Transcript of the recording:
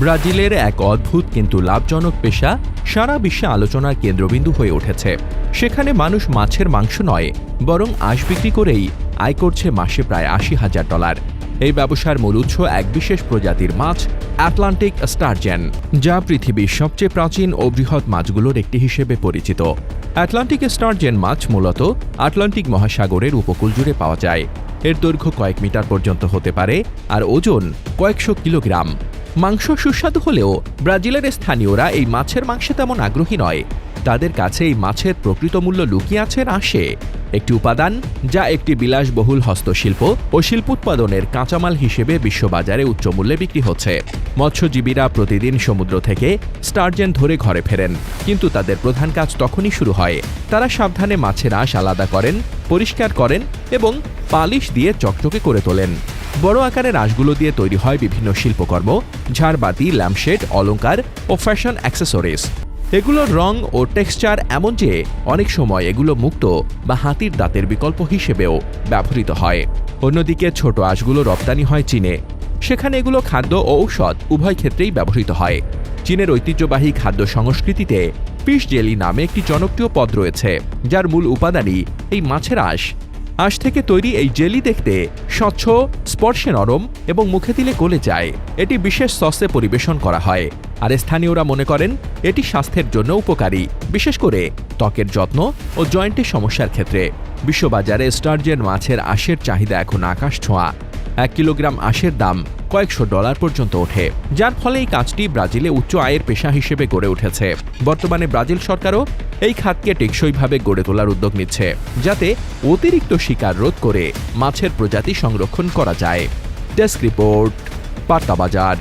ব্রাজিলের এক অদ্ভুত কিন্তু লাভজনক পেশা সারা বিশ্বে আলোচনার কেন্দ্রবিন্দু হয়ে উঠেছে। সেখানে মানুষ মাছের মাংস নয়, বরং আঁশ বিক্রি করেই আয় করছে মাসে প্রায় $৮০,০০০। এই ব্যবসার মূল উৎস এক বিশেষ প্রজাতির মাছ, আটলান্টিক স্টারজেন, যা পৃথিবীর সবচেয়ে প্রাচীন ও বৃহৎ মাছগুলোর একটি হিসেবে পরিচিত। আটলান্টিক স্টারজেন মাছ মূলত আটলান্টিক মহাসাগরের উপকূল জুড়ে পাওয়া যায়। এর দৈর্ঘ্য কয়েক মিটার পর্যন্ত হতে পারে আর ওজন কয়েকশো কিলোগ্রাম। মাংস সুস্বাদু হলেও ব্রাজিলের স্থানীয়রা এই মাছের মাংসে তেমন আগ্রহী নয়। তাদের কাছে এই মাছের প্রকৃত মূল্য লুকিয়ে আছে রাঁশে, একটি উপাদান যা একটি বিলাসবহুল হস্তশিল্প ও শিল্পোৎপাদনের কাঁচামাল হিসেবে বিশ্ববাজারে উচ্চমূল্যে বিক্রি হচ্ছে। মৎস্যজীবীরা প্রতিদিন সমুদ্র থেকে স্টারজেন ধরে ঘরে ফেরেন, কিন্তু তাদের প্রধান কাজ তখনই শুরু হয়। তারা সাবধানে মাছের আঁশ আলাদা করেন, পরিষ্কার করেন এবং পালিশ দিয়ে চকচকে করে তোলেন। বড় আকারের আঁশগুলো দিয়ে তৈরি হয় বিভিন্ন শিল্পকর্ম, ঝাড়বাতি, ল্যাম্পশেড, অলংকার ও ফ্যাশন অ্যাক্সেসরিজ। এগুলোর রং ও টেক্সচার এমন যে অনেক সময় এগুলো মুক্ত বা হাতির দাঁতের বিকল্প হিসেবেও ব্যবহৃত হয়। অন্যদিকে ছোট আঁশগুলো রপ্তানি হয় চীনে। সেখানে এগুলো খাদ্য ও ঔষধ উভয় ক্ষেত্রেই ব্যবহৃত হয়। চীনের ঐতিহ্যবাহী খাদ্য সংস্কৃতিতে ফিশ জেলি নামে একটি জনপ্রিয় পদ রয়েছে, যার মূল উপাদানই এই মাছের আঁশ। আঁশ থেকে তৈরি এই জেলি দেখতে স্বচ্ছ, স্পর্শে নরম এবং মুখে দিলে গলে যায়। এটি বিশেষ সসে পরিবেশন করা হয়, আর স্থানীয়রা মনে করেন এটি স্বাস্থ্যের জন্য উপকারী, বিশেষ করে ত্বকের যত্ন ও জয়েন্টের সমস্যার ক্ষেত্রে। বিশ্ববাজারে স্টারজেন মাছের আঁশের চাহিদা এখন আকাশ ছোঁয়া। 1 কিলোগ্রাম আঁশের দাম কয়েকশো ডলার পর্যন্ত ওঠে, যার ফলে এই কাজটি ব্রাজিলে উচ্চ আয়ের পেশা হিসেবে গড়ে উঠেছে। বর্তমানে ব্রাজিল সরকারও এই খাতকে টেকসইভাবে গড়ে তোলার উদ্যোগ নিচ্ছে, যাতে অতিরিক্ত শিকার রোধ করে মাছের প্রজাতি সংরক্ষণ করা যায়। ডেস্ক রিপোর্ট, বার্তা বাজার।